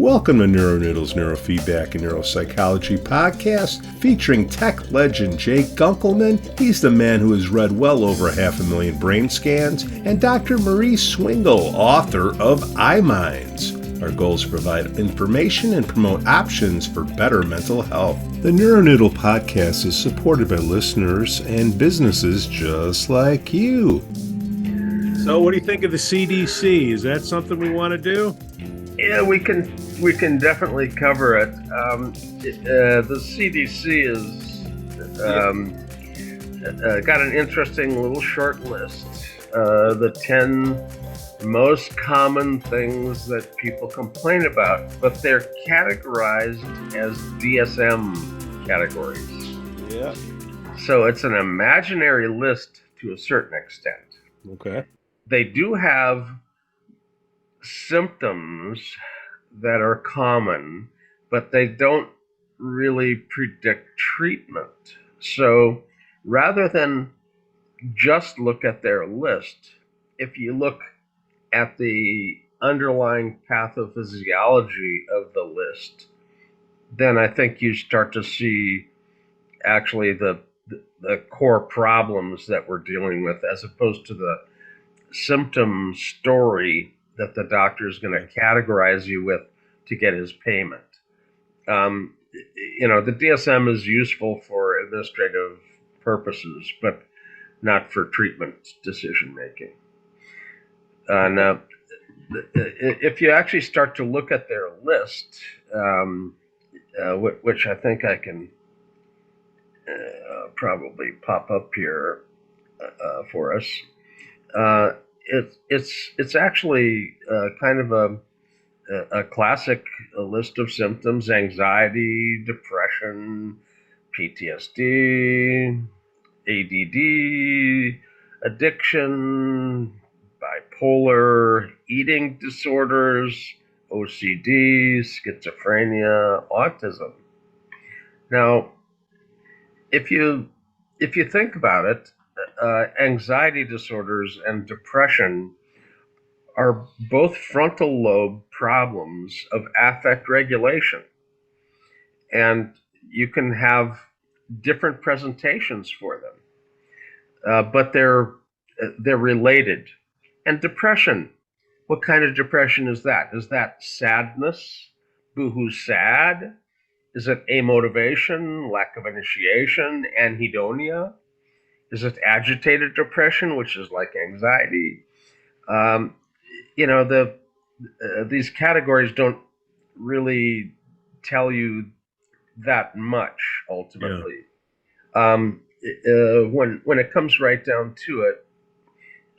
Welcome to NeuroNoodle's Neurofeedback and Neuropsychology Podcast, featuring tech legend Jake Gunkelman. He's the man who has read well over 500,000 brain scans, and Dr. Marie Swingle, author of iMinds. Our goal is to provide information and promote options for better mental health. The NeuroNoodle Podcast is supported by listeners and businesses just like you. So what do you think of the CDC? Is that something we want to do? Yeah, we can definitely cover it. The CDC is got an interesting little short list. The 10 most common things that people complain about, but they're categorized as DSM categories. Yeah. So it's an imaginary list to a certain extent. Okay. They do have symptoms that are common, but they don't really predict treatment. So rather than just look at their list, if you look at the underlying pathophysiology of the list, then I think you start to see actually the core problems that we're dealing with, as opposed to the symptom story that the doctor is going to categorize you with to get his payment. The DSM is useful for administrative purposes, but not for treatment decision making. Now, if you actually start to look at their list, which I think I can probably pop up here for us, it's actually kind of a classic list of symptoms: anxiety, depression, PTSD, ADD, addiction, bipolar, eating disorders, OCD, schizophrenia, autism. Now, if you think about it, anxiety disorders and depression are both frontal lobe problems of affect regulation. And you can have different presentations for them, but they're related. And depression, what kind of depression is that? Is that sadness, boohoo sad? Is it amotivation, lack of initiation, anhedonia? Is it agitated depression, which is like anxiety? These categories don't really tell you that much ultimately. Yeah. When it comes right down to it,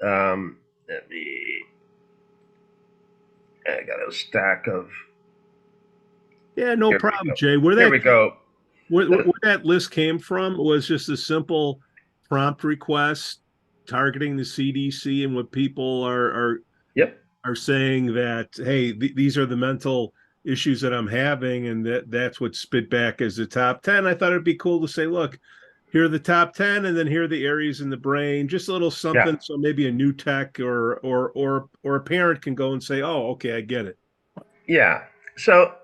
I got a stack of. Yeah, no problem, Jay. There we go. Where that list came from was just a simple prompt request targeting the CDC and what people are saying that, hey, these are the mental issues that I'm having, and that's what spit back as the top 10. I thought it'd be cool to say, look, here are the top 10, and then here are the areas in the brain, just a little something. Yeah. So maybe a new tech or a parent can go and say, oh, okay, I get it. Yeah. So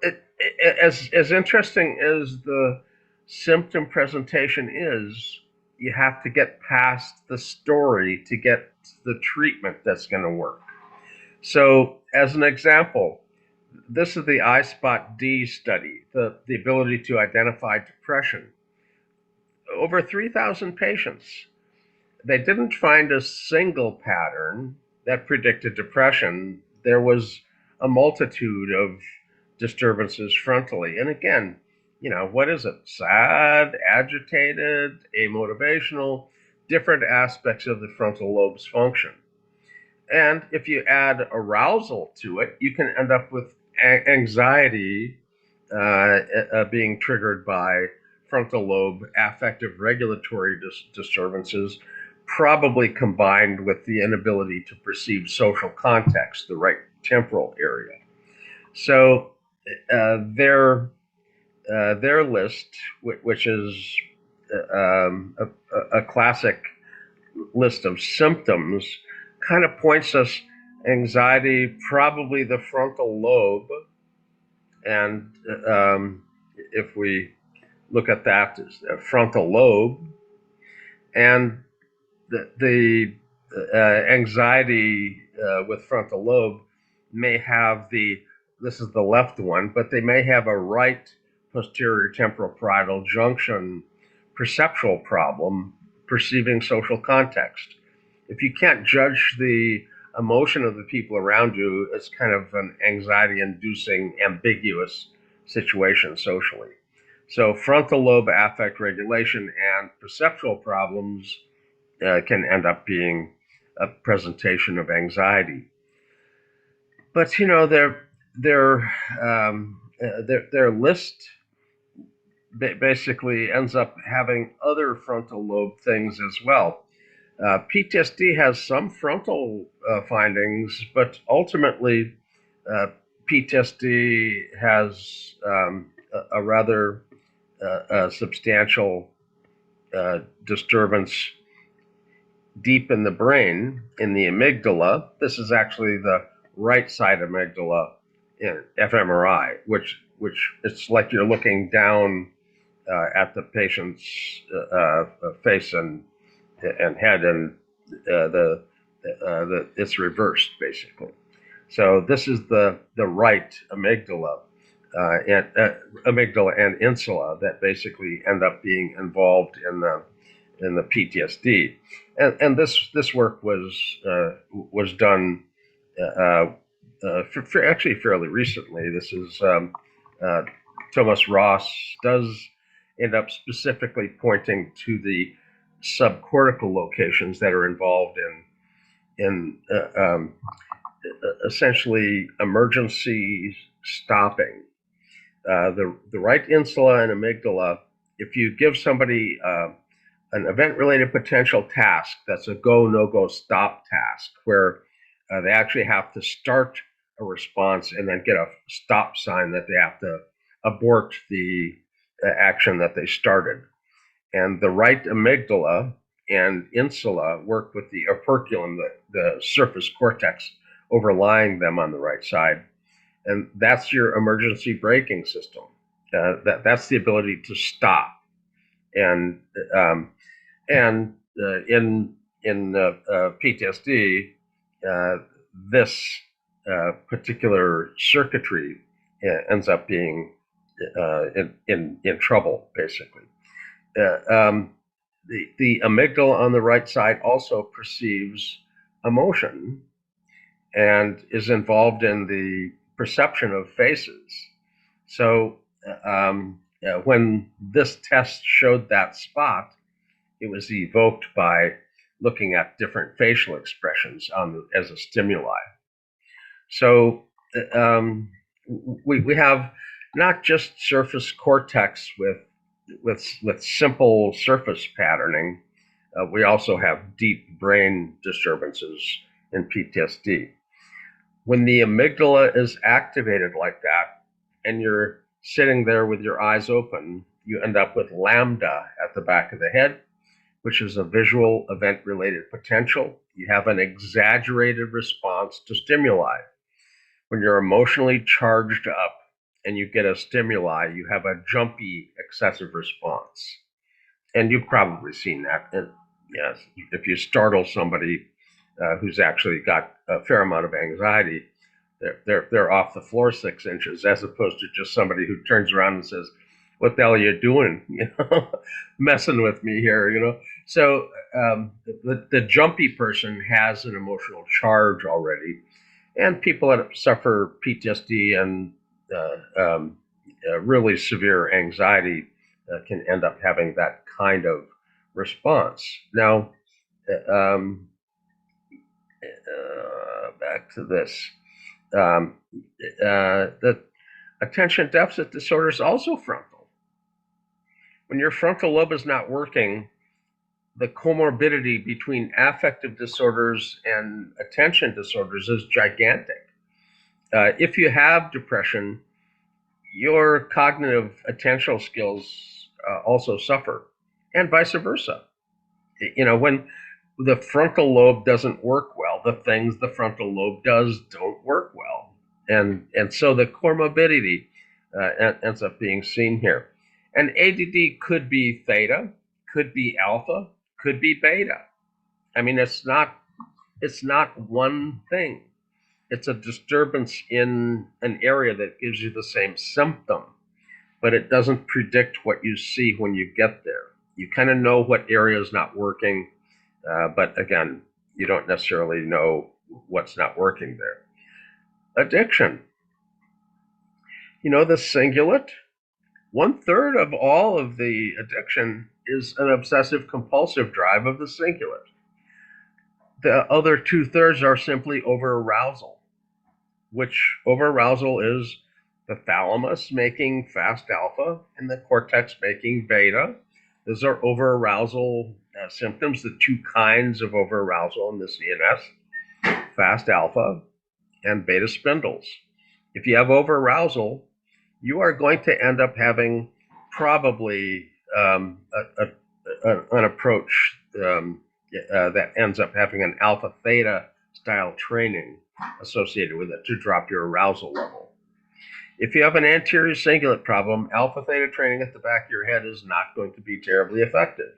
as interesting as the symptom presentation is, you have to get past the story to get the treatment that's going to work. So as an example, this is the ISPOT D study, the ability to identify depression. Over 3,000 patients. They didn't find a single pattern that predicted depression. There was a multitude of disturbances frontally. And again, what is it? Sad, agitated, amotivational, different aspects of the frontal lobe's function. And if you add arousal to it, you can end up with anxiety being triggered by frontal lobe affective regulatory disturbances, probably combined with the inability to perceive social context, the right temporal area. So their list, which is a classic list of symptoms, kind of points us anxiety, probably the frontal lobe, And if we look at that as the frontal lobe, and the anxiety with frontal lobe may have this is the left one, but they may have a right posterior temporal parietal junction perceptual problem perceiving social context. If you can't judge the emotion of the people around you, it's kind of an anxiety-inducing, ambiguous situation socially. So frontal lobe affect regulation and perceptual problems can end up being a presentation of anxiety. But their list basically ends up having other frontal lobe things as well. PTSD has some frontal findings, but ultimately PTSD has a rather substantial disturbance deep in the brain, in the amygdala. This is actually the right side amygdala in fMRI, which it's like you're looking down at the patient's face and head, and it's reversed basically. So this is the right amygdala, amygdala and insula that basically end up being involved in the PTSD, and this work was done actually fairly recently. This is Tomas Ros does end up specifically pointing to the subcortical locations that are involved in essentially emergency stopping. The right insula and amygdala, if you give somebody an event-related potential task that's a go, no-go, stop task, where they actually have to start a response and then get a stop sign that they have to abort the action that they started. And the right amygdala and insula work with the operculum, the surface cortex overlying them on the right side. And that's your emergency braking system. That's the ability to stop. And in PTSD, this particular circuitry ends up being in trouble, basically. The amygdala on the right side also perceives emotion and is involved in the perception of faces. So when this test showed that spot, it was evoked by looking at different facial expressions as a stimuli. So we have not just surface cortex with simple surface patterning. We also have deep brain disturbances in PTSD. When the amygdala is activated like that, and you're sitting there with your eyes open, you end up with Lambda at the back of the head, which is a visual event-related potential. You have an exaggerated response to stimuli. When you're emotionally charged up and you get a stimuli, you have a jumpy, excessive response. And you've probably seen that. And yes, if you startle somebody who's actually got a fair amount of anxiety, they're off the floor 6 inches, as opposed to just somebody who turns around and says, "What the hell are you doing? Messing with me here?" So the jumpy person has an emotional charge already, and people that suffer PTSD and really severe anxiety can end up having that kind of response. Now, back to this. The attention deficit disorder is also frontal. When your frontal lobe is not working, the comorbidity between affective disorders and attention disorders is gigantic. If you have depression, your cognitive attentional skills also suffer, and vice versa. When the frontal lobe doesn't work well, the things the frontal lobe does don't work well. And so the comorbidity ends up being seen here. And ADD could be theta, could be alpha, could be beta. I mean, it's not one thing. It's a disturbance in an area that gives you the same symptom, but it doesn't predict what you see when you get there. You kind of know what area is not working, but again, you don't necessarily know what's not working there. Addiction. You know, the cingulate, 1/3 of all of the addiction is an obsessive compulsive drive of the cingulate. The other 2/3 are simply overarousal, which overarousal is the thalamus making fast alpha and the cortex making beta. Those are overarousal symptoms, the two kinds of overarousal in the CNS, fast alpha and beta spindles. If you have overarousal, you are going to end up having probably an approach that ends up having an alpha theta style training associated with it to drop your arousal level. If you have an anterior cingulate problem, alpha theta training at the back of your head is not going to be terribly effective.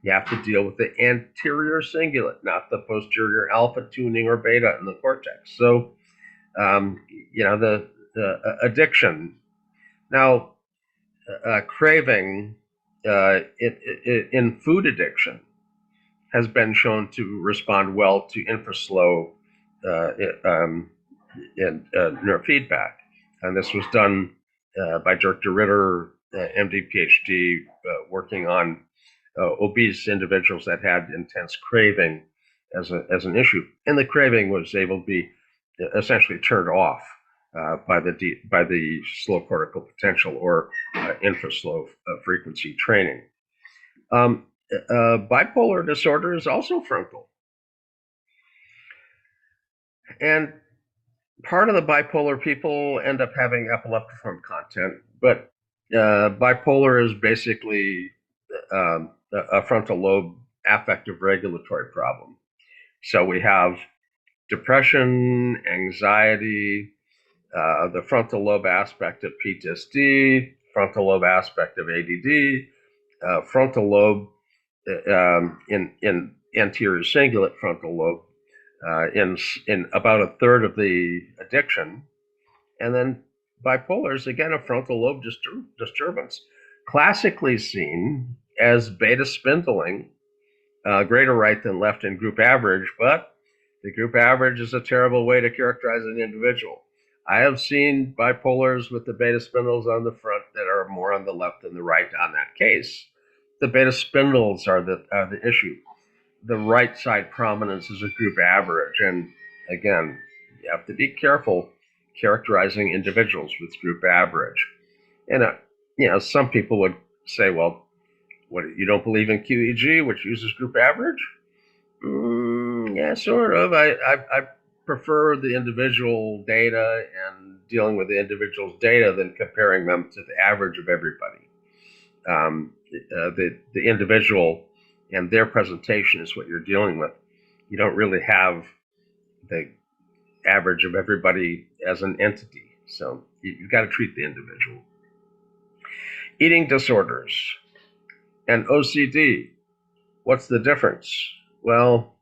You have to deal with the anterior cingulate, not the posterior alpha tuning or beta in the cortex. So, the addiction. Now, craving in food addiction has been shown to respond well to infraslow neurofeedback. And this was done by Dirk Deridder, MD, PhD, working on obese individuals that had intense craving as an issue. And the craving was able to be essentially turned off by the slow cortical potential or infraslow frequency training. Bipolar disorder is also frontal. And part of the bipolar people end up having epileptiform content, but bipolar is basically a frontal lobe affective regulatory problem. So we have depression, anxiety, the frontal lobe aspect of PTSD, frontal lobe aspect of ADD, frontal lobe in anterior cingulate frontal lobe in about 1/3 of the addiction, and then bipolar is again a frontal lobe disturbance, classically seen as beta spindling, greater right than left in group average, but the group average is a terrible way to characterize an individual. I have seen bipolars with the beta spindles on the front that are more on the left than the right on that case. The beta spindles are the issue. The right side prominence is a group average, and again, you have to be careful characterizing individuals with group average. And some people would say, well, what, you don't believe in QEG, which uses group average? Yeah, sort of. I prefer the individual data and dealing with the individual's data than comparing them to the average of everybody. The individual and their presentation is what you're dealing with. You don't really have the average of everybody as an entity. So you've got to treat the individual. Eating disorders and OCD. What's the difference? Well,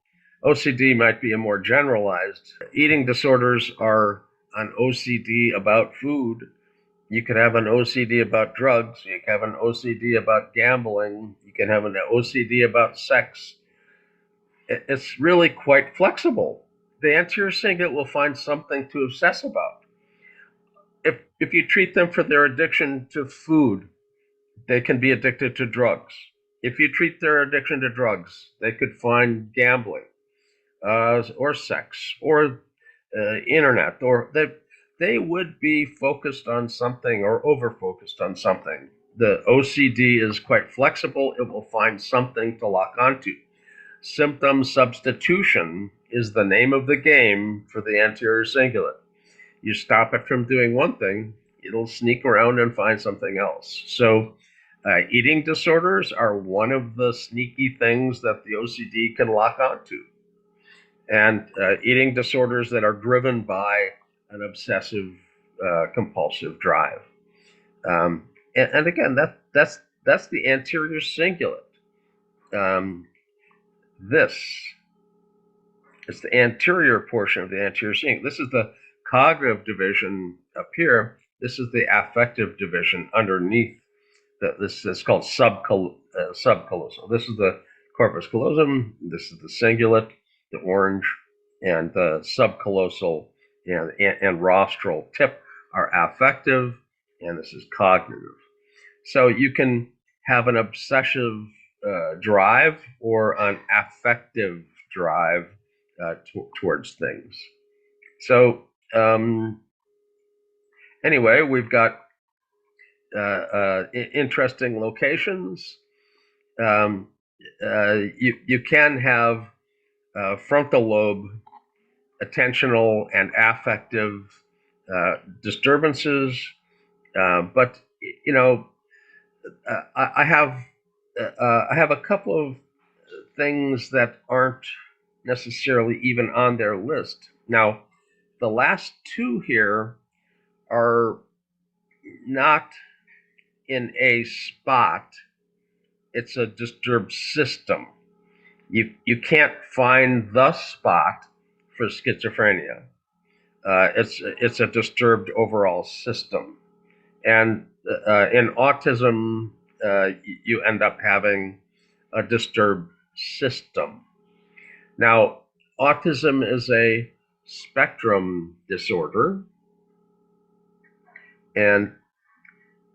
OCD might be a more generalized. Eating disorders are an OCD about food. You could have an OCD about drugs. You can have an OCD about gambling. You can have an OCD about sex. It's really quite flexible. The anterior cingulate will find something to obsess about. If you treat them for their addiction to food, they can be addicted to drugs. If you treat their addiction to drugs, they could find gambling, or sex, or internet, or they would be focused on something or over-focused on something. The OCD is quite flexible. It will find something to lock onto. Symptom substitution is the name of the game for the anterior cingulate. You stop it from doing one thing, it'll sneak around and find something else. So eating disorders are one of the sneaky things that the OCD can lock onto. And eating disorders that are driven by an obsessive compulsive drive. And again, that's the anterior cingulate. This is the anterior portion of the anterior cingulate. This is the cognitive division up here. This is the affective division underneath. This is called subcallosal. This is the corpus callosum. This is the cingulate, the orange, and the subcallosal and rostral tip are affective, and this is cognitive. So you can have an obsessive drive or an affective drive towards things. So anyway, we've got interesting locations. You can have frontal lobe attentional and affective disturbances, but I have a couple of things that aren't necessarily even on their list. Now, the last two here are not in a spot. It's a disturbed system. You can't find the spot for schizophrenia. It's a disturbed overall system, and in autism, you end up having a disturbed system. Now, autism is a spectrum disorder, and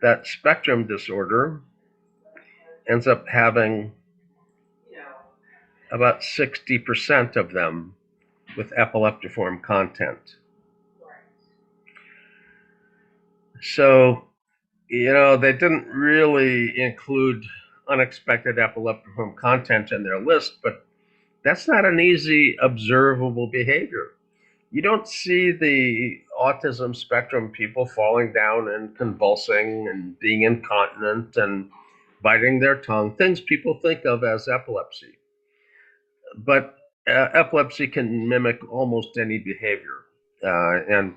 that spectrum disorder ends up having about 60% of them with epileptiform content. So, they didn't really include unexpected epileptiform content in their list, but that's not an easy observable behavior. You don't see the autism spectrum people falling down and convulsing and being incontinent and biting their tongue, things people think of as epilepsy. But epilepsy can mimic almost any behavior and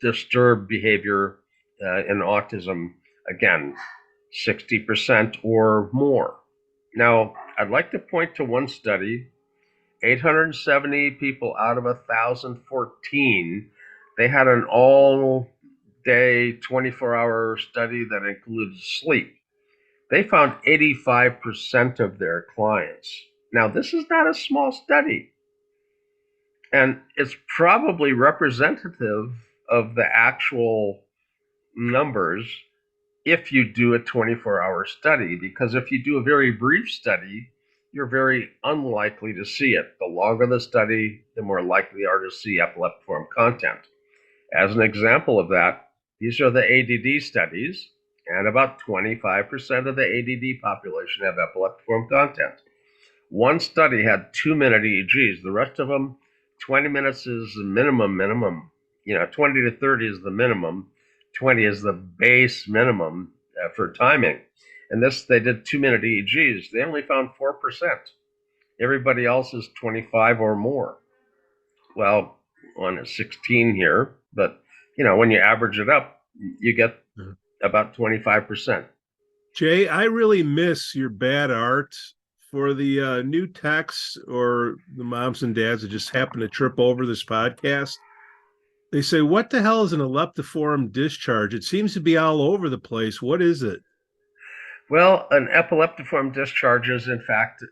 disturbed behavior in autism, again, 60% or more. Now, I'd like to point to one study, 870 people out of 1,014. They had an all-day, 24-hour study that included sleep. They found 85% of their clients. Now, this is not a small study, and it's probably representative of the actual numbers if you do a 24-hour study, because if you do a very brief study, you're very unlikely to see it. The longer the study, the more likely you are to see epileptiform content. As an example of that, these are the ADD studies, and about 25% of the ADD population have epileptiform content. One study had 2-minute EEGs. The rest of them, 20 minutes is the minimum. 20 to 30 is the minimum. 20 is the base minimum for timing. And they did 2-minute EEGs. They only found 4%. Everybody else is 25 or more. Well, one is 16 here, but when you average it up, you get about 25%. Jay, I really miss your bad art for the new techs or the moms and dads that just happen to trip over this podcast. They say, what the hell is an eleptiform discharge? It seems to be all over the place. What is it? Well, an epileptiform discharge is, in fact,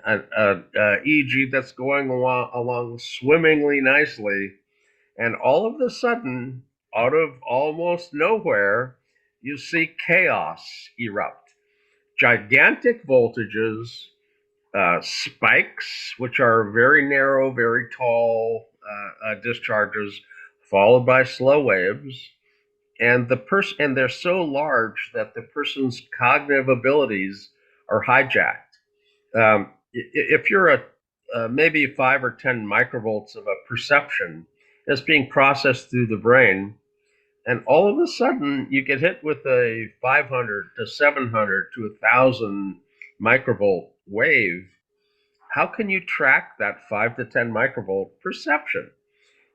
an EEG that's going along swimmingly nicely, and all of a sudden, out of almost nowhere, you see chaos erupt. Gigantic voltages, spikes, which are very narrow, very tall discharges, followed by slow waves, and they're so large that the person's cognitive abilities are hijacked. If you're maybe 5 or 10 microvolts of a perception that's being processed through the brain, and all of a sudden you get hit with a 500 to 700 to 1,000 microvolt wave, how can you track that 5 to 10 microvolt perception?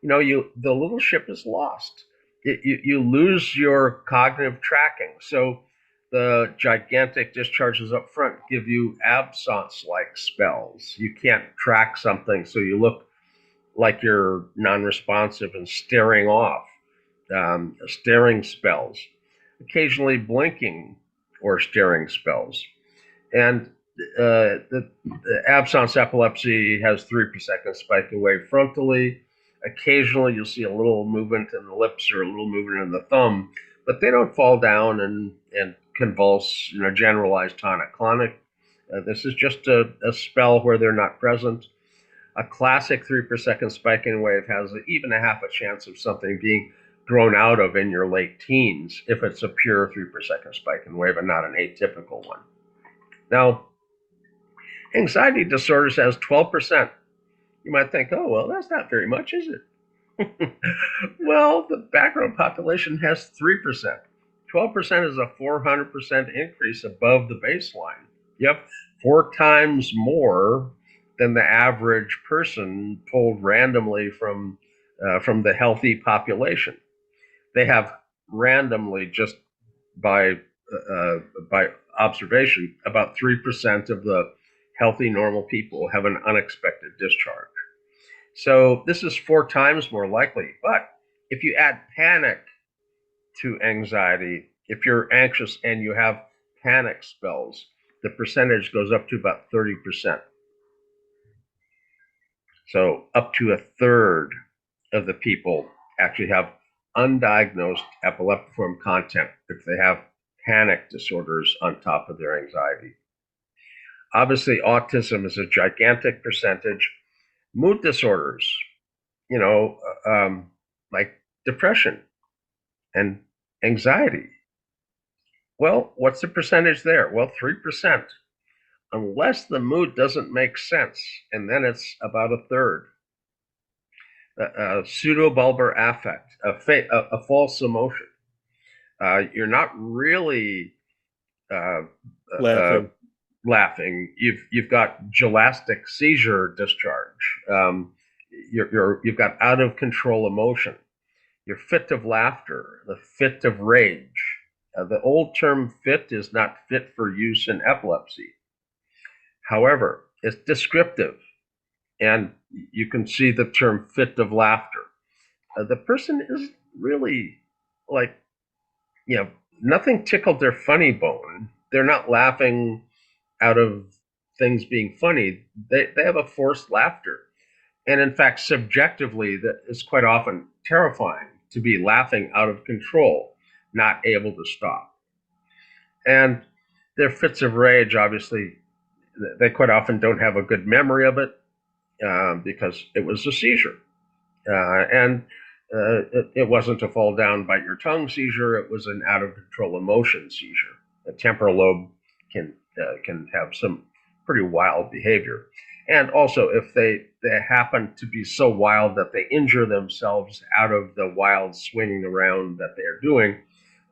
The little ship is lost. you lose your cognitive tracking. So the gigantic discharges up front give you absence-like spells. You can't track something, so you look like you're non-responsive and staring off, staring spells, occasionally blinking or staring spells. And the absence epilepsy has 3 per second spiking wave frontally. Occasionally, you'll see a little movement in the lips or a little movement in the thumb, but they don't fall down and convulse, generalized tonic-clonic. This is just a spell where they're not present. A classic 3 per second spiking wave has even a half a chance of something being grown out of in your late teens if it's a pure 3 per second spiking wave and not an atypical one. Now, anxiety disorders has 12%. You might think, oh, well, that's not very much, is it? Well, the background population has 3%. 12% is a 400% increase above the baseline. You have 4 times more than the average person pulled randomly from the healthy population. They have randomly, just by observation, about 3% of the healthy, normal people have an unexpected discharge. So this is 4 times more likely. But if you add panic to anxiety, if you're anxious and you have panic spells, the percentage goes up to about 30%. So up to a third of the people actually have undiagnosed epileptiform content if they have panic disorders on top of their anxiety. Obviously, autism is a gigantic percentage. Mood disorders, like depression and anxiety. Well, what's the percentage there? Well, 3%, unless the mood doesn't make sense, and then it's about a third. Pseudobulbar affect, a false emotion. You're not really laughing. You've got gelastic seizure discharge. You've got out of control emotion. Your fit of laughter, the fit of rage. The old term fit is not fit for use in epilepsy. However, it's descriptive, and you can see the term fit of laughter. The person is really like, nothing tickled their funny bone. They're not laughing out of things being funny. They have a forced laughter. And in fact, subjectively, that is quite often terrifying to be laughing out of control, not able to stop. And their fits of rage, obviously, they quite often don't have a good memory of it because it was a seizure. And it wasn't a fall down, bite your tongue seizure. It was an out of control emotion seizure. The temporal lobe can have some pretty wild behavior. And also, if they happen to be so wild that they injure themselves out of the wild swinging around that they're doing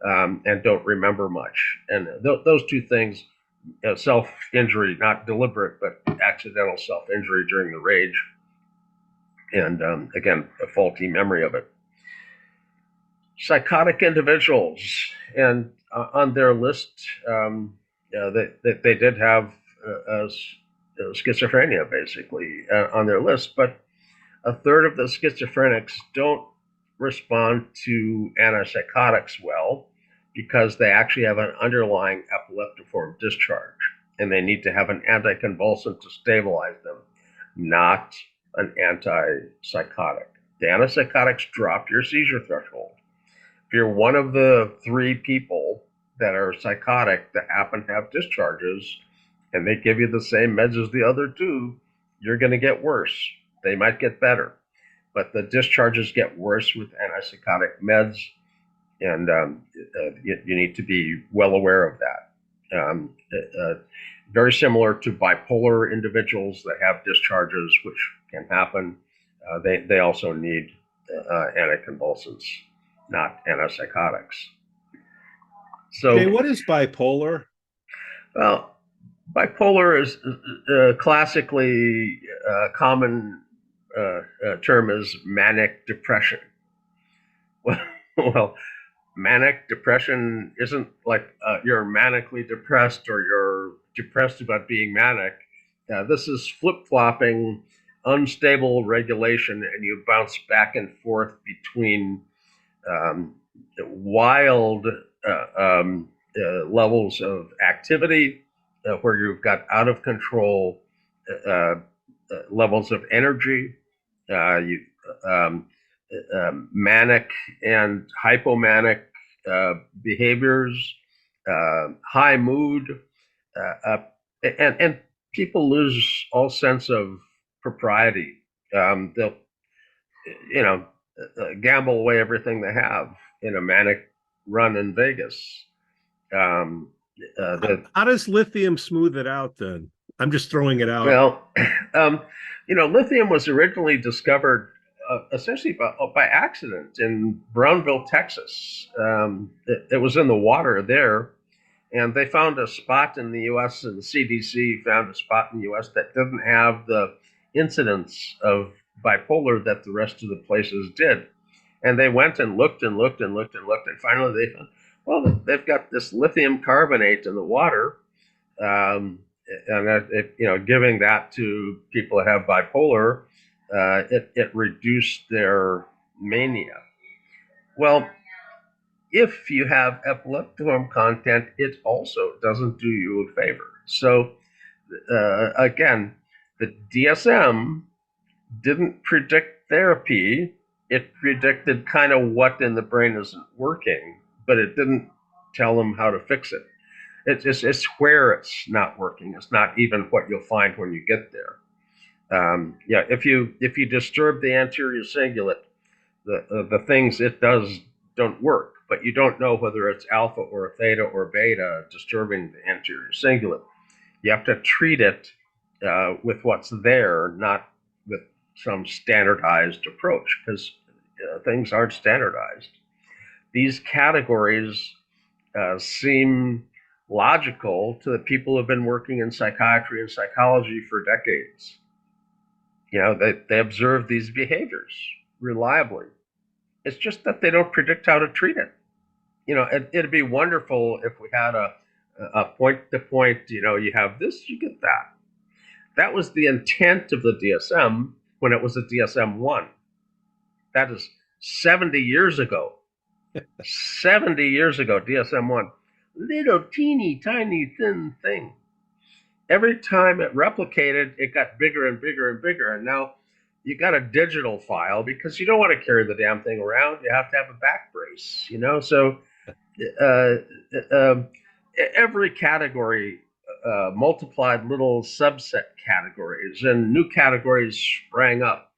and don't remember much. And those two things, self-injury, not deliberate, but accidental self-injury during the rage, and again, a faulty memory of it. Psychotic individuals, and on their list, they did have schizophrenia, basically, on their list, but a third of the schizophrenics don't respond to antipsychotics well because they actually have an underlying epileptiform discharge, and they need to have an anticonvulsant to stabilize them, not an antipsychotic. The antipsychotics drop your seizure threshold. If you're one of the 3 people that are psychotic that happen to have discharges, and they give you the same meds as the other 2, you're going to get worse. They might get better, but the discharges get worse with antipsychotic meds, and you need to be well aware of that. Very similar to bipolar individuals that have discharges, which can happen. They also need anticonvulsants, not antipsychotics. So, Jay, what is bipolar? Well, bipolar is classically common term is manic depression. Well, Well, manic depression isn't like you're manically depressed or you're depressed about being manic. This is flip-flopping, unstable regulation, and you bounce back and forth between um, wild levels of activity where you've got out of control levels of energy, you um, manic and hypomanic behaviors, high mood, and people lose all sense of propriety. They'll, you know, gamble away everything they have in a manic run in Vegas. Um, How does lithium smooth it out then? I'm just throwing it out. well, um, lithium was originally discovered essentially by accident in Brownville, Texas. It was in the water there, and they found a spot in the U.S. and the CDC found a spot in the U.S. that didn't have the incidence of bipolar that the rest of the places did. And they went and looked and looked and looked and looked, and finally they found, well, they've got this lithium carbonate in the water, um, and giving that to people that have bipolar, it reduced their mania. Well, if you have Eliptiform content, it also doesn't do you a favor. So again, the DSM didn't predict therapy. It predicted kind of what in the brain isn't working, but it didn't tell them how to fix it. It's where it's not working. It's not even what you'll find when you get there. If you disturb the anterior cingulate, the things it does don't work, but you don't know whether it's alpha or theta or beta disturbing the anterior cingulate. You have to treat it with what's there, not with some standardized approach, because things aren't standardized. These categories seem logical to the people who have been working in psychiatry and psychology for decades. They observe these behaviors reliably. It's just that they don't predict how to treat it. It'd be wonderful if we had a point to point, you have this, you get that. That was the intent of the DSM when it was a DSM 1. That is 70 years ago. 70 years ago, DSM 1. Little teeny tiny thin thing. Every time it replicated, it got bigger and bigger and bigger. And now you got a digital file because you don't want to carry the damn thing around. You have to have a back brace, So every category multiplied little subset categories, and new categories sprang up.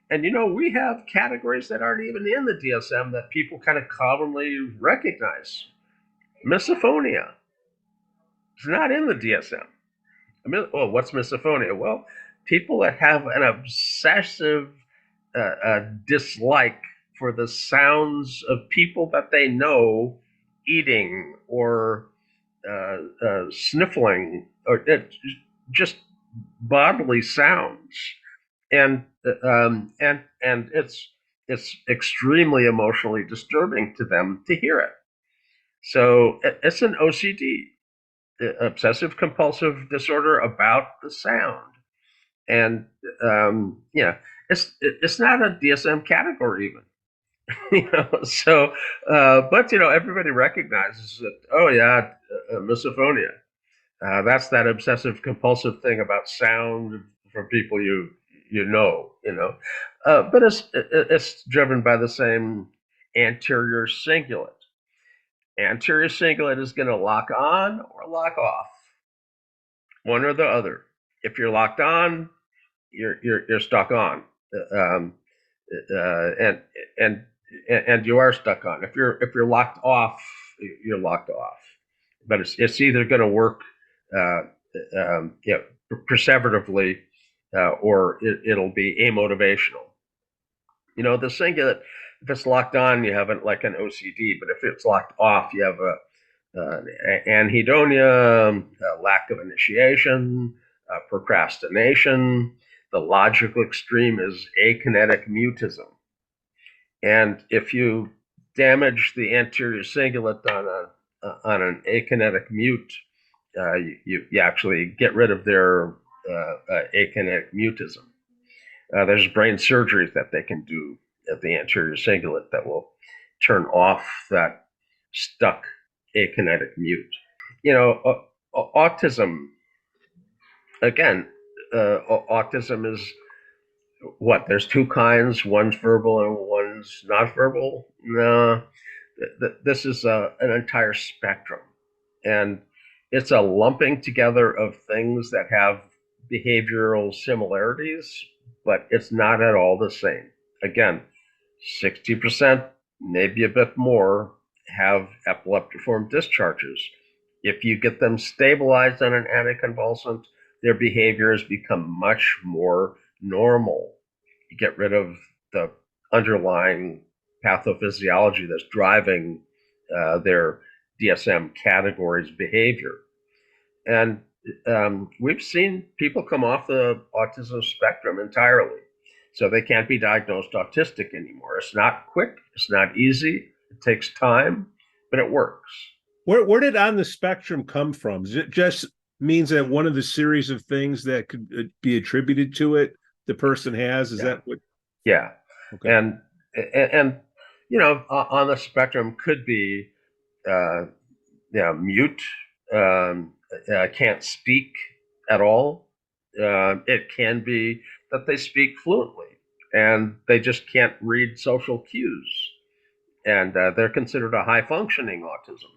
And we have categories that aren't even in the DSM that people kind of commonly recognize. Misophonia is not in the DSM. What's misophonia? Well, people that have an obsessive dislike for the sounds of people that they know eating or sniffling or just bodily sounds, and it's extremely emotionally disturbing to them to hear it. So it's an OCD, obsessive compulsive disorder, about the sound, and it's not a DSM category even. So but everybody recognizes that. Oh yeah, misophonia. That's that obsessive compulsive thing about sound from people but it's driven by the same anterior cingulate. Anterior cingulate is going to lock on or lock off, one or the other. If you're locked on, you're stuck on, um, and and you are stuck on. If you're locked off, you're locked off. But it's either going to work perseveratively, or it'll be amotivational. The cingulate, if it's locked on, you have like an OCD, but if it's locked off, you have anhedonia, lack of initiation, procrastination. The logical extreme is akinetic mutism. And if you damage the anterior cingulate on an akinetic mute, you actually get rid of their akinetic mutism. There's brain surgeries that they can do at the anterior cingulate that will turn off that stuck akinetic mute. Autism, again, autism is what? There's two kinds. One's verbal and one's not verbal. No, this is an entire spectrum, and it's a lumping together of things that have behavioral similarities, but it's not at all the same. Again, 60%, maybe a bit more, have epileptiform discharges. If you get them stabilized on an anticonvulsant, their behaviors become much more normal. You get rid of the underlying pathophysiology that's driving their DSM categories behavior. And we've seen people come off the autism spectrum entirely. So they can't be diagnosed autistic anymore. It's not quick. It's not easy. It takes time, but it works. Where did on the spectrum come from? Does it just means that one of the series of things that could be attributed to it the person has? Is that what? Yeah. Okay. And on the spectrum could be mute, can't speak at all. It can be that they speak fluently and they just can't read social cues, and they're considered a high functioning autism.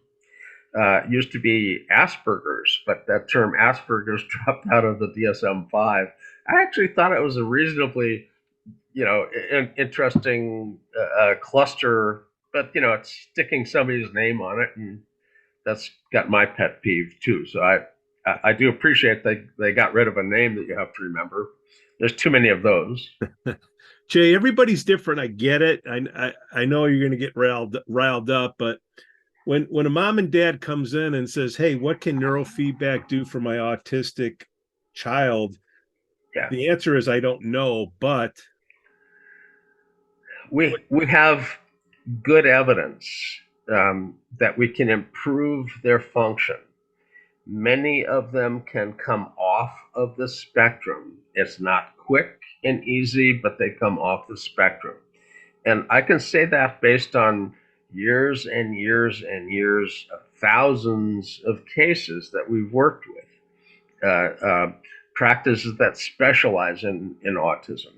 Used to be Asperger's, but that term Asperger's dropped out of the DSM-5. I actually thought it was a reasonably, interesting cluster, but it's sticking somebody's name on it, and that's got my pet peeve too. So I do appreciate they got rid of a name that you have to remember. There's too many of those. Jay, everybody's different. I get it. I know you're going to get riled up, but when a mom and dad comes in and says, "Hey, what can neurofeedback do for my autistic child?" Yeah. The answer is I don't know, but we have good evidence that we can improve their function. Many of them can come off of the spectrum. It's not quick and easy, but they come off the spectrum. And I can say that based on years and years and years of thousands of cases that we've worked with, practices that specialize in autism,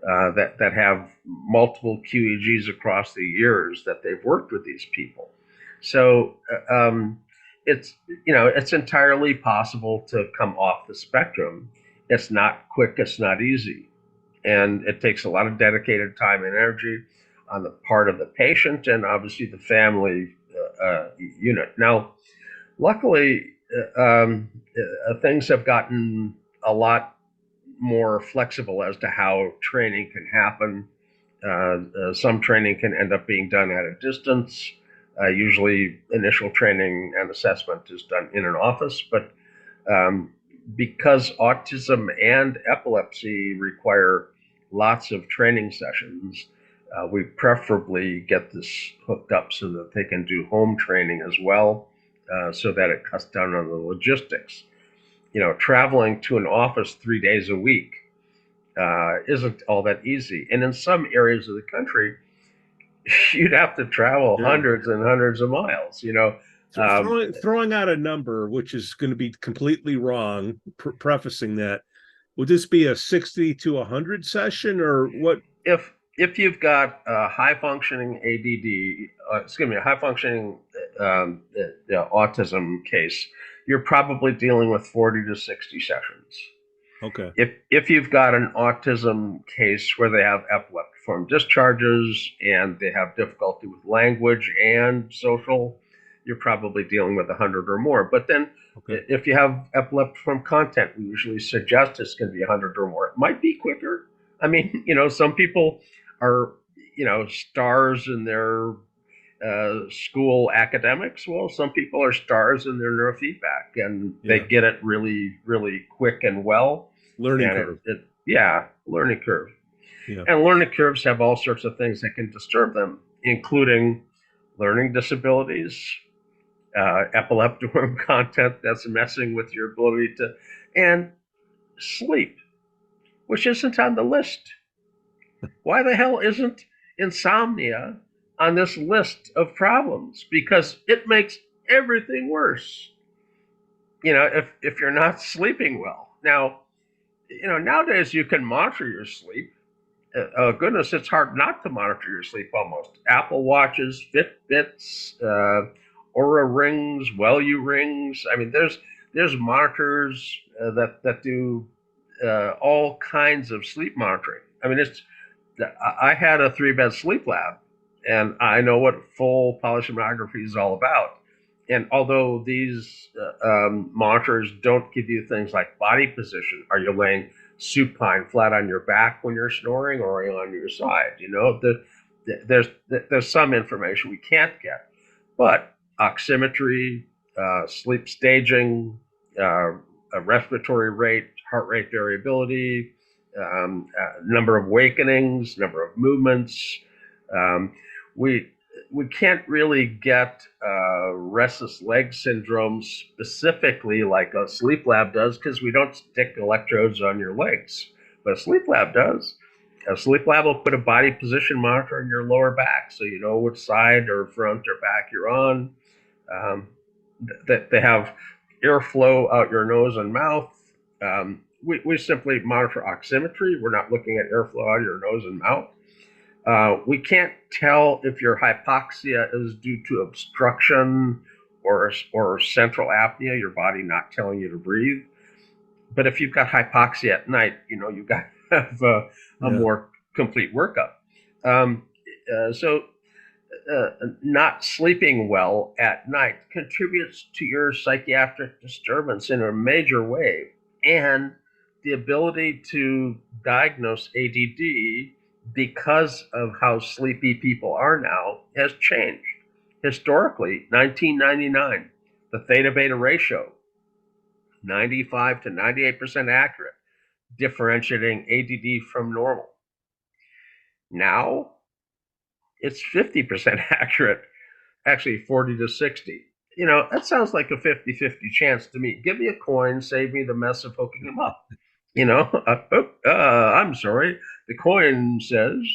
that have multiple QEGs across the years that they've worked with these people. So it's entirely possible to come off the spectrum. It's not quick, it's not easy, and it takes a lot of dedicated time and energy on the part of the patient and obviously the family unit. Now, luckily, things have gotten a lot more flexible as to how training can happen. Some training can end up being done at a distance. Usually, initial training and assessment is done in an office, but because autism and epilepsy require lots of training sessions, we preferably get this hooked up so that they can do home training as well, so that it cuts down on the logistics. Traveling to an office 3 days a week isn't all that easy. And in some areas of the country, you'd have to travel hundreds and hundreds of miles, So throwing out a number, which is going to be completely wrong, prefacing that, would this be a 60 to 100 session or what? If you've got a high functioning a high functioning autism case, you're probably dealing with 40 to 60 sessions. Okay. If you've got an autism case where they have epileptiform discharges and they have difficulty with language and social, you're probably dealing with 100 or more. But then if you have epileptiform content, we usually suggest it's going to be 100 or more. It might be quicker. I mean, some people are, stars in their school academics. Well, some people are stars in their neurofeedback, and they get it really, really quick and well. Learning curve. Learning curve. Yeah. And learning curves have all sorts of things that can disturb them, including learning disabilities, epileptiform content that's messing with your ability to, and sleep, which isn't on the list. Why the hell isn't insomnia on this list of problems? Because it makes everything worse. If you're not sleeping well. Now, nowadays you can monitor your sleep. Goodness, it's hard not to monitor your sleep almost. Apple Watches, Fitbits, Aura rings, Wellue rings. I mean, there's monitors that do all kinds of sleep monitoring. I mean, I had a 3-bed sleep lab, and I know what full polysomnography is all about. And although these monitors don't give you things like body position, are you laying supine flat on your back when you're snoring, or are you on your side? There's some information we can't get, but oximetry, sleep staging, respiratory rate, heart rate variability, number of awakenings, number of movements. We can't really get restless leg syndrome specifically like a sleep lab does, because we don't stick electrodes on your legs, but a sleep lab does. A sleep lab will put a body position monitor in your lower back, so you know which side or front or back you're on. They have airflow out your nose and mouth. We simply monitor oximetry. We're not looking at airflow out of your nose and mouth. We can't tell if your hypoxia is due to obstruction or central apnea, your body not telling you to breathe. But if you've got hypoxia at night, you've got to have a more complete workup. So not sleeping well at night contributes to your psychiatric disturbance in a major way. And the ability to diagnose ADD, because of how sleepy people are now, has changed. Historically, 1999, the theta-beta ratio, 95 to 98% accurate, differentiating ADD from normal. Now, it's 50% accurate, actually 40 to 60. That sounds like a 50-50 chance to me. Give me a coin, save me the mess of hooking them up. I'm sorry. The coin says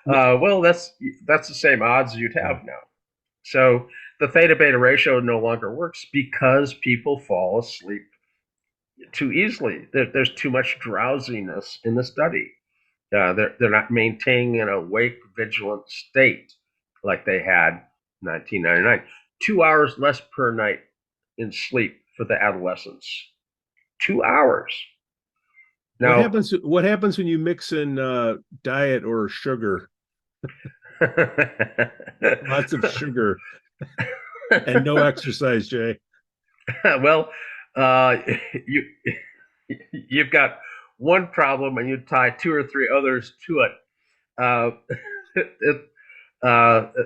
well, that's the same odds you'd have now. So the theta-beta ratio no longer works because people fall asleep too easily. There's too much drowsiness in the study. They're not maintaining an awake, vigilant state like they had in 1999. 2 hours less per night in sleep for the adolescents. 2 hours. Now, what happens when you mix in diet or sugar? Lots of sugar and no exercise, Jay. Well, you've got one problem and you tie 2 or 3 others to it.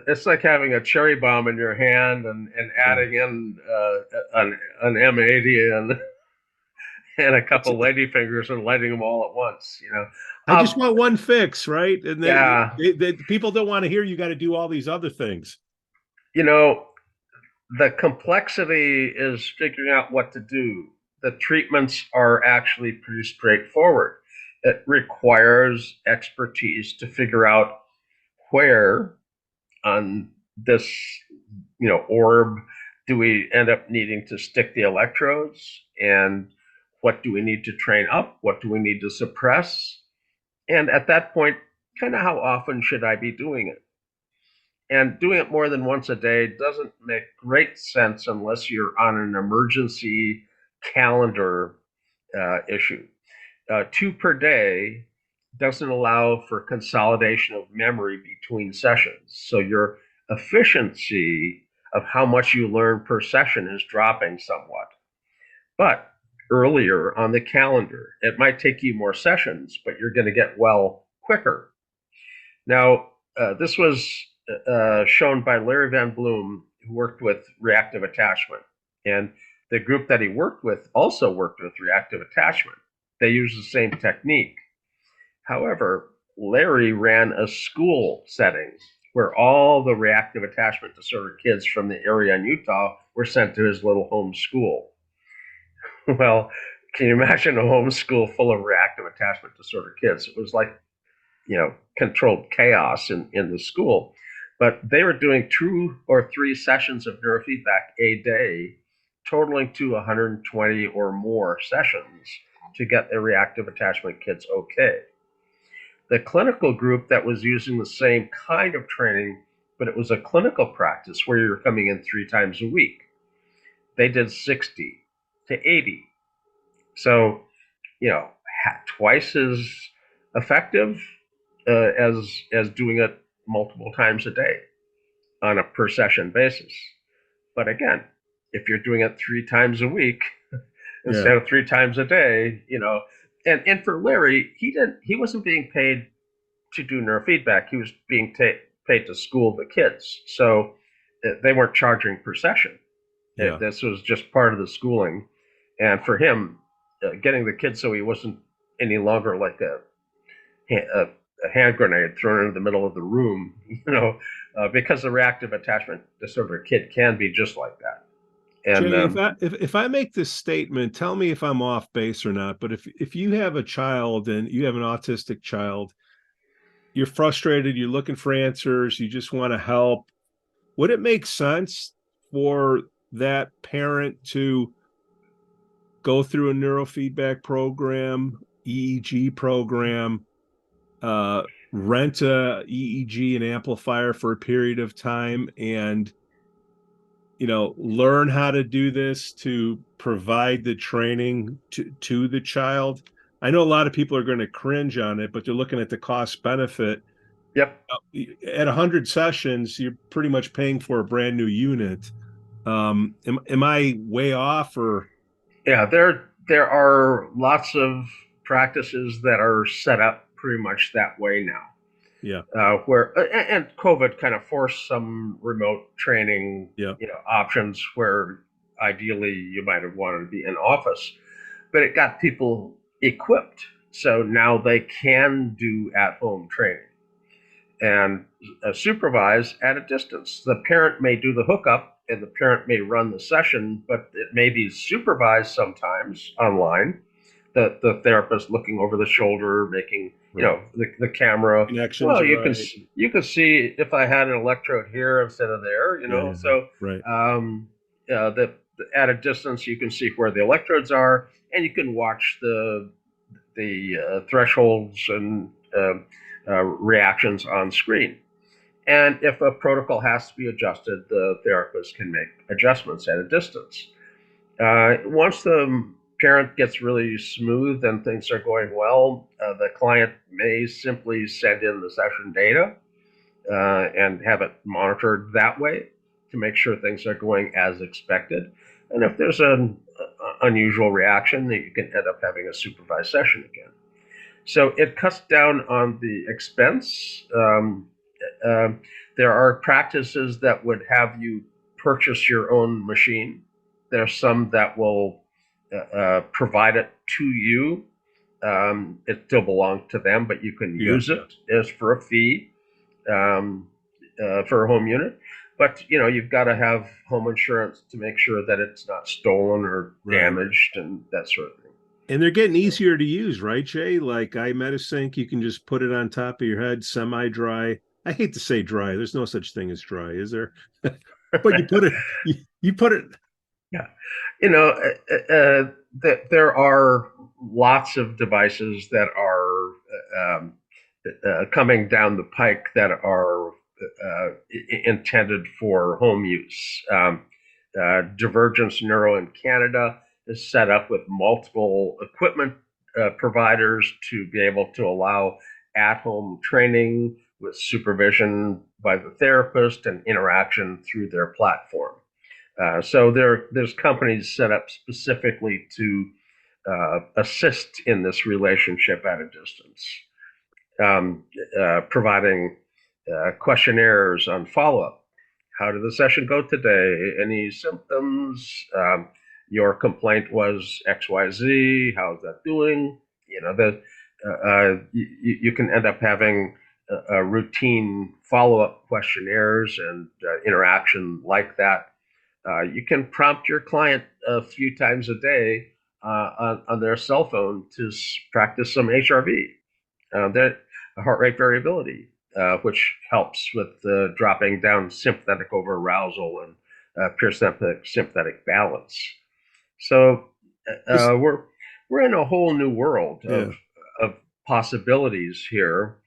It's like having a cherry bomb in your hand and adding in an M80 and a couple ladyfingers and lighting them all at once. I just want one fix, right? And they, people don't want to hear you got to do all these other things. The complexity is figuring out what to do. The treatments are actually pretty straightforward. It requires expertise to figure out where on this, orb do we end up needing to stick the electrodes, and what do we need to train up? What do we need to suppress? And at that point, kind of how often should I be doing it? And doing it more than once a day doesn't make great sense unless you're on an emergency calendar issue. 2 per day doesn't allow for consolidation of memory between sessions. So your efficiency of how much you learn per session is dropping somewhat. But earlier on the calendar, it might take you more sessions, but you're going to get well quicker. Now, this was shown by Larry Van Bloem, who worked with reactive attachment. And the group that he worked with also worked with reactive attachment. They used the same technique. However, Larry ran a school setting where all the reactive attachment disorder kids from the area in Utah were sent to his little home school. Well, can you imagine a home school full of reactive attachment disorder kids? It was like, controlled chaos in the school. But they were doing 2 or 3 sessions of neurofeedback a day, totaling to 120 or more sessions to get the reactive attachment kids okay. The clinical group that was using the same kind of training, but it was a clinical practice where you're coming in 3 times a week, they did 60 to 80. So, twice as effective as doing it multiple times a day on a per session basis. But again, if you're doing it 3 times a week instead of 3 times a day, and for Larry, he wasn't being paid to do neurofeedback. He was being paid to school the kids. So they weren't charging per session. Yeah. This was just part of the schooling. And for him, getting the kids so he wasn't any longer like a hand grenade thrown into the middle of the room, because the reactive attachment disorder kid can be just like that. And Jay, if I make this statement, tell me if I'm off base or not. But if you have a child and you have an autistic child, you're frustrated, you're looking for answers, you just want to help, would it make sense for that parent to go through a neurofeedback program, EEG program, rent a EEG and amplifier for a period of time, and learn how to do this to provide the training to the child? I know a lot of people are going to cringe on it, but they're looking at the cost benefit. Yep. At 100 sessions, you're pretty much paying for a brand new unit. Am I way off, or? Yeah, there are lots of practices that are set up pretty much that way now. Yeah. And COVID kind of forced some remote training, options where ideally you might have wanted to be in office, but it got people equipped. So now they can do at-home training and supervise at a distance. The parent may do the hookup and the parent may run the session, but it may be supervised sometimes online. The therapist looking over the shoulder, making the camera connections. Well, you can see if I had an electrode here instead of there. So right. At a distance you can see where the electrodes are, and you can watch the thresholds and reactions on screen. And if a protocol has to be adjusted, the therapist can make adjustments at a distance. Once the parent gets really smooth and things are going well, the client may simply send in the session data and have it monitored that way to make sure things are going as expected. And if there's an unusual reaction, then you can end up having a supervised session again. So it cuts down on the expense. There are practices that would have you purchase your own machine. There are some that will provide it to you. It still belongs to them, but you can use it as for a fee for a home unit. But you've got to have home insurance to make sure that it's not stolen or damaged and that sort of thing. And they're getting easier to use, right, Jay? Like iMedisync, you can just put it on top of your head, semi-dry. I hate to say dry. There's no such thing as dry, is there? But you put it. You put it. Yeah, there are lots of devices that are coming down the pike that are intended for home use. Diveregence Neuro in Canada is set up with multiple equipment providers to be able to allow at-home training with supervision by the therapist and interaction through their platform. So there's companies set up specifically to assist in this relationship at a distance, providing questionnaires on follow-up. How did the session go today? Any symptoms? Your complaint was XYZ. How's that doing? You can end up having routine follow-up questionnaires and interaction like that. You can prompt your client a few times a day on their cell phone to practice some HRV, that heart rate variability, which helps with dropping down sympathetic over arousal and parasympathetic sympathetic balance. So we're in a whole new world of possibilities here,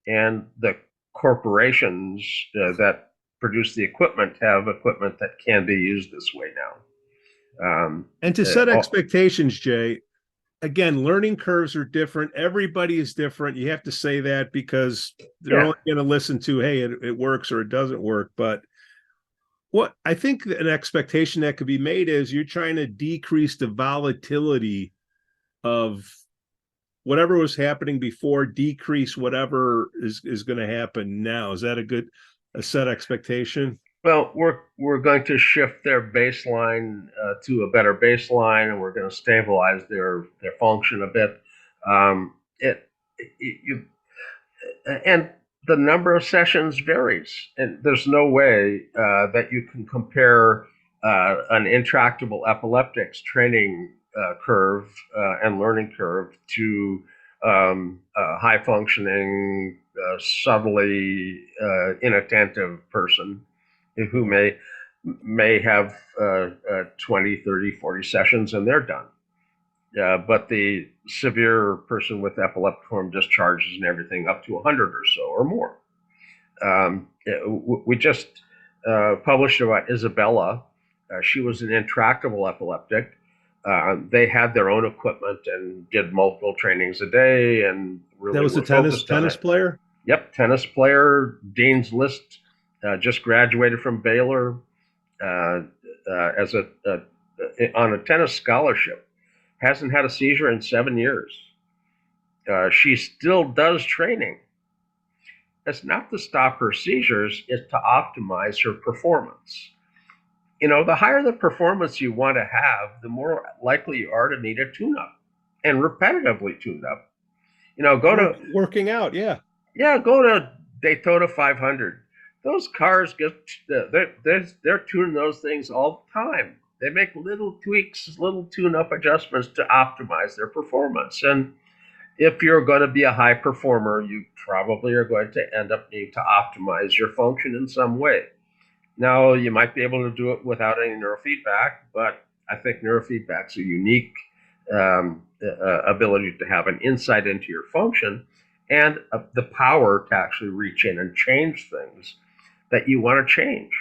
and the corporations that produce the equipment have equipment that can be used this way now. And to set expectations, Jay, again, learning curves are different. Everybody is different. You have to say that because they're only going to listen to, hey, it works or it doesn't work. But what I think an expectation that could be made is you're trying to decrease the volatility of whatever was happening before, decrease whatever is going to happen now. Is that a set expectation? Well, we're going to shift their baseline to a better baseline, and we're going to stabilize their function a bit. And the number of sessions varies, and there's no way that you can compare an intractable epileptic's training curve and learning curve to a high functioning, subtly inattentive person who may have 20, 30, 40 sessions and they're done. But the severe person with epileptiform discharges and everything up to 100 or so or more. We just published about Isabella. She was an intractable epileptic. They had their own equipment and did multiple trainings a day, and really that was a tennis player. Yep, tennis player. Dean's List, just graduated from Baylor as on a tennis scholarship. Hasn't had a seizure in 7 years. She still does training. It's not to stop her seizures, it's to optimize her performance. The higher the performance you want to have, the more likely you are to need a tune-up and repetitively tuned up. Go to working out, go to Daytona 500. Those cars they're tuning those things all the time. They make little tweaks, little tune-up adjustments to optimize their performance. And if you're going to be a high performer, you probably are going to end up needing to optimize your function in some way. Now, you might be able to do it without any neurofeedback, but I think neurofeedback's a unique ability to have an insight into your function and the power to actually reach in and change things that you want to change.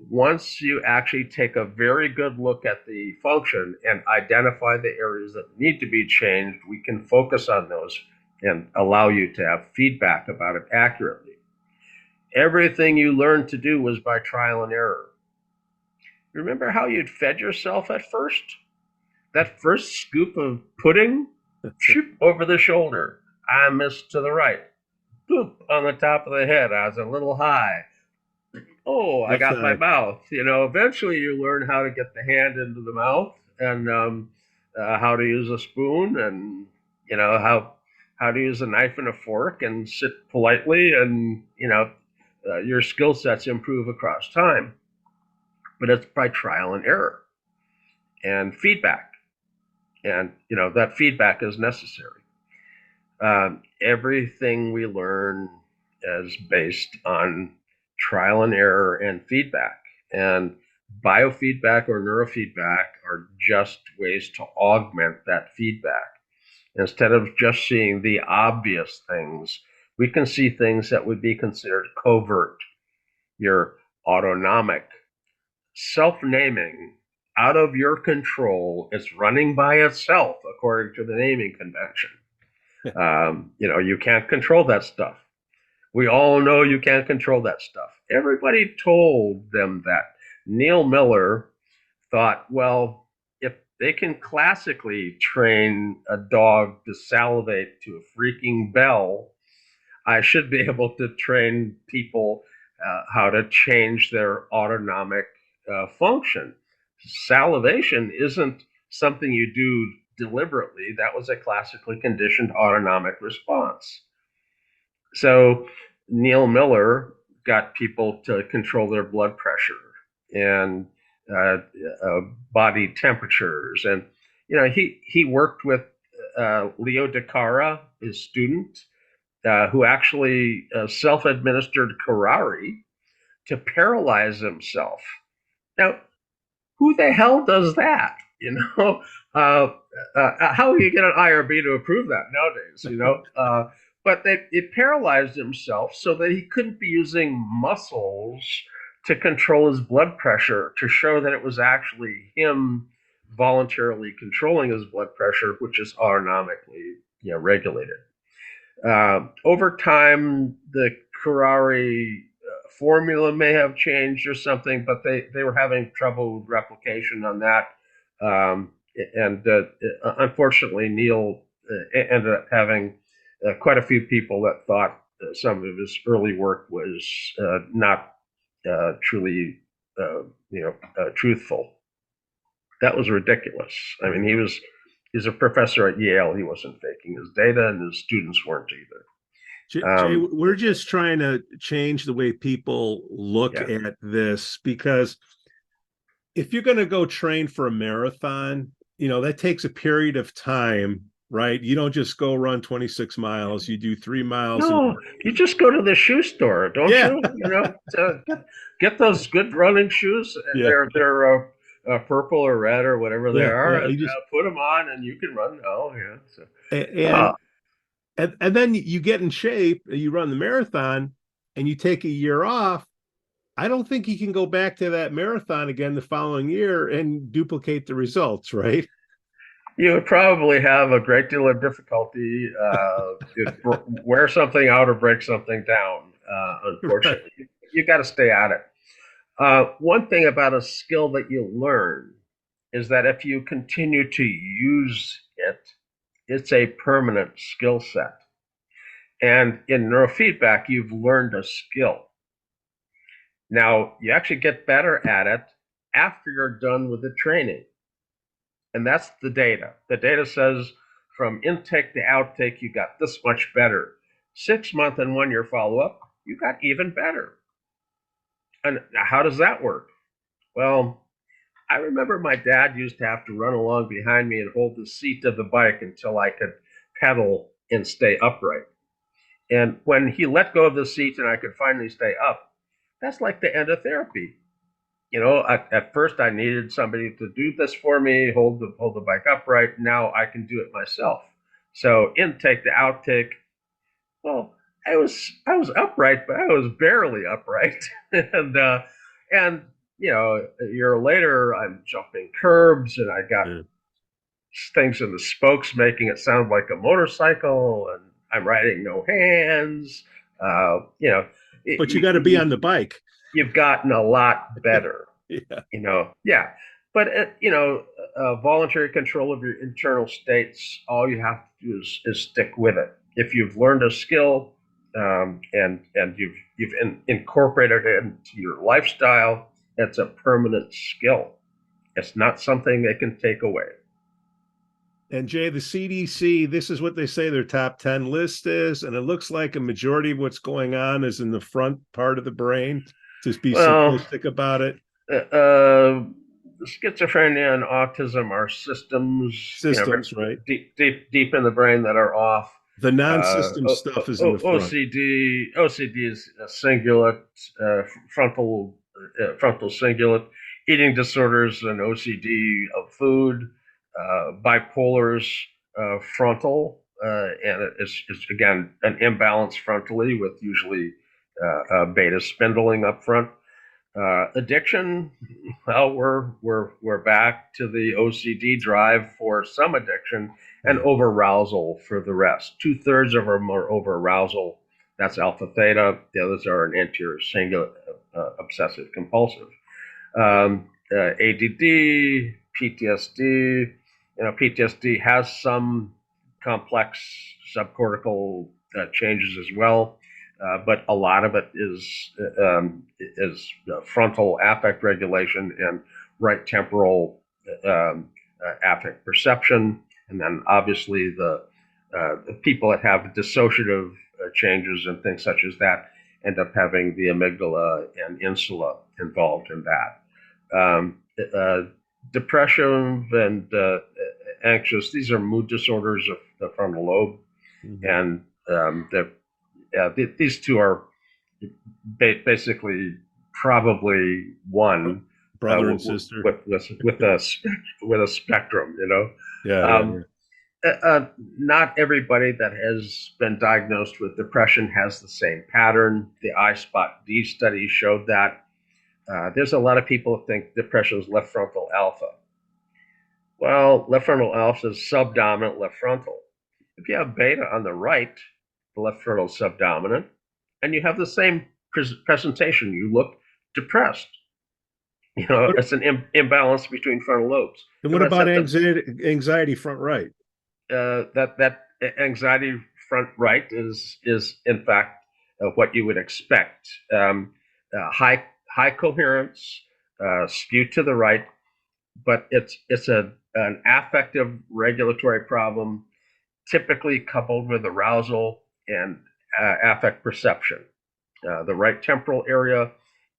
Once you actually take a very good look at the function and identify the areas that need to be changed, we can focus on those and allow you to have feedback about it accurately. Everything you learned to do was by trial and error. Remember how you'd fed yourself at first? That first scoop of pudding, shoot over the shoulder. I missed to the right. Boop, on the top of the head. I was a little high. Oh, I got my mouth. Eventually you learn how to get the hand into the mouth and how to use a spoon and, how to use a knife and a fork and sit politely and, your skill sets improve across time. But it's by trial and error and feedback. And, that feedback is necessary. Everything we learn is based on trial and error and feedback. And biofeedback or neurofeedback are just ways to augment that feedback. Instead of just seeing the obvious things, we can see things that would be considered covert. Your autonomic, self-naming, out of your control, it's running by itself according to the naming convention. You can't control that stuff. We all know you can't control that stuff. Everybody told them that. Neal Miller thought, well, if they can classically train a dog to salivate to a freaking bell, I should be able to train people how to change their autonomic function. Salivation isn't something you do deliberately. That was a classically conditioned autonomic response. So Neal Miller got people to control their blood pressure and uh, body temperatures, and he worked with Leo DeCara, his student, who actually self-administered curare to paralyze himself. Now, who the hell does that? How do you get an IRB to approve that nowadays? But it paralyzed himself so that he couldn't be using muscles to control his blood pressure, to show that it was actually him voluntarily controlling his blood pressure, which is autonomically regulated. Over time, the curare formula may have changed or something, but they were having trouble with replication on that. And unfortunately, Neal ended up having quite a few people that thought some of his early work was not truly truthful. That was ridiculous. I mean, he's a professor at Yale. He wasn't faking his data, and his students weren't either. Jay, we're just trying to change the way people look at this, because if you're going to go train for a marathon, that takes a period of time, right? You don't just go run 26 miles. You do 3 miles. No, you just go to the shoe store, don't you? Get those good running shoes. Yeah. They're purple or red or whatever they are. And just put them on, and you can run. Oh, yeah. So, and then you get in shape, you run the marathon, and you take a year off. I don't think you can go back to that marathon again the following year and duplicate the results, right? You would probably have a great deal of difficulty wear something out or break something down, unfortunately. Right. You got to stay at it. One thing about a skill that you learn is that if you continue to use it, it's a permanent skill set. And in neurofeedback, you've learned a skill. Now, you actually get better at it after you're done with the training. And that's the data. The data says from intake to outtake, you got this much better. 6 month and 1 year follow-up, you got even better. And how does that work? Well, I remember my dad used to have to run along behind me and hold the seat of the bike until I could pedal and stay upright. And when he let go of the seat and I could finally stay up, that's like the end of therapy. At first I needed somebody to do this for me, hold the bike upright. Now I can do it myself. So intake to outtake, well, I was upright, but I was barely upright. and a year later I'm jumping curbs, and I got things in the spokes making it sound like a motorcycle, and I'm riding no hands. But you got to be on the bike. You've gotten a lot better. Yeah. But voluntary control of your internal states, all you have to do is stick with it. If you've learned a skill and you've incorporated it into your lifestyle, it's a permanent skill. It's not something they can take away. And Jay, the CDC, this is what they say their top 10 list is, and it looks like a majority of what's going on is in the front part of the brain. Just be simplistic about it. Schizophrenia and autism are systems, right? Deep in the brain that are off. The non-system stuff is in the front. OCD is a cingulate, frontal cingulate. Eating disorders and OCD of food. Bipolar's frontal, and it's again an imbalance frontally with usually beta spindling up front. Addiction, well, we're back to the OCD drive for some addiction and over-arousal for the rest. 2/3 of them are over-arousal. That's alpha theta. The others are an anterior cingulate, obsessive compulsive. ADD, PTSD. PTSD has some complex subcortical changes as well. But a lot of it is frontal affect regulation and right temporal affect perception, and then obviously the people that have dissociative changes and things such as that end up having the amygdala and insula involved in that. Depression and anxious, these are mood disorders of the frontal lobe. And these two are basically probably one brother and sister with a spectrum, not everybody that has been diagnosed with depression has the same pattern. The ISPOT D study showed that. There's a lot of people who think depression is left frontal alpha. Well, left frontal alpha is subdominant left frontal. If you have beta on the right, the left frontal is subdominant, and you have the same presentation, you look depressed. It's an imbalance between frontal lobes. And what about anxiety front right? That anxiety front right is in fact what you would expect. High coherence, skewed to the right, but it's an affective regulatory problem, typically coupled with arousal and affect perception. The right temporal area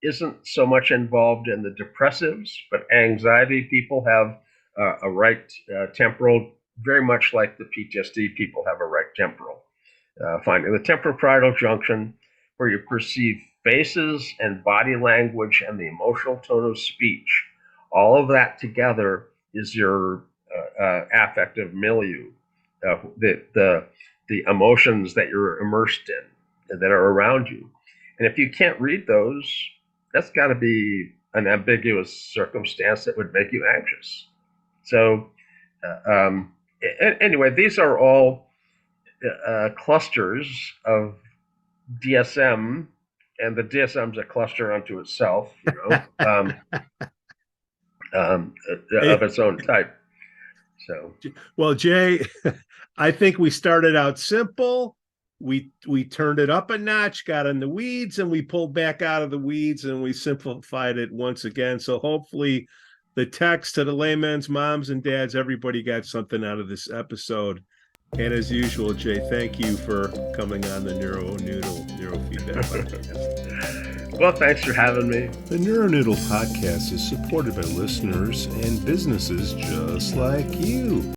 isn't so much involved in the depressives, but anxiety people have a right temporal, very much like the PTSD people have a right temporal. Finding the temporoparietal junction, where you perceive faces and body language and the emotional tone of speech, all of that together is your affective milieu, the emotions that you're immersed in that are around you. And if you can't read those, that's got to be an ambiguous circumstance that would make you anxious. So anyway, these are all clusters of DSM, and the DSM's a cluster unto itself, of its own type. So, well, Jay, I think we started out simple. We turned it up a notch, got in the weeds, and we pulled back out of the weeds, and we simplified it once again. So hopefully the text to the layman's moms and dads, everybody got something out of this episode. And as usual, Jay, thank you for coming on the NeuroNoodle Neurofeedback Podcast. Well, thanks for having me. The NeuroNoodle Podcast is supported by listeners and businesses just like you.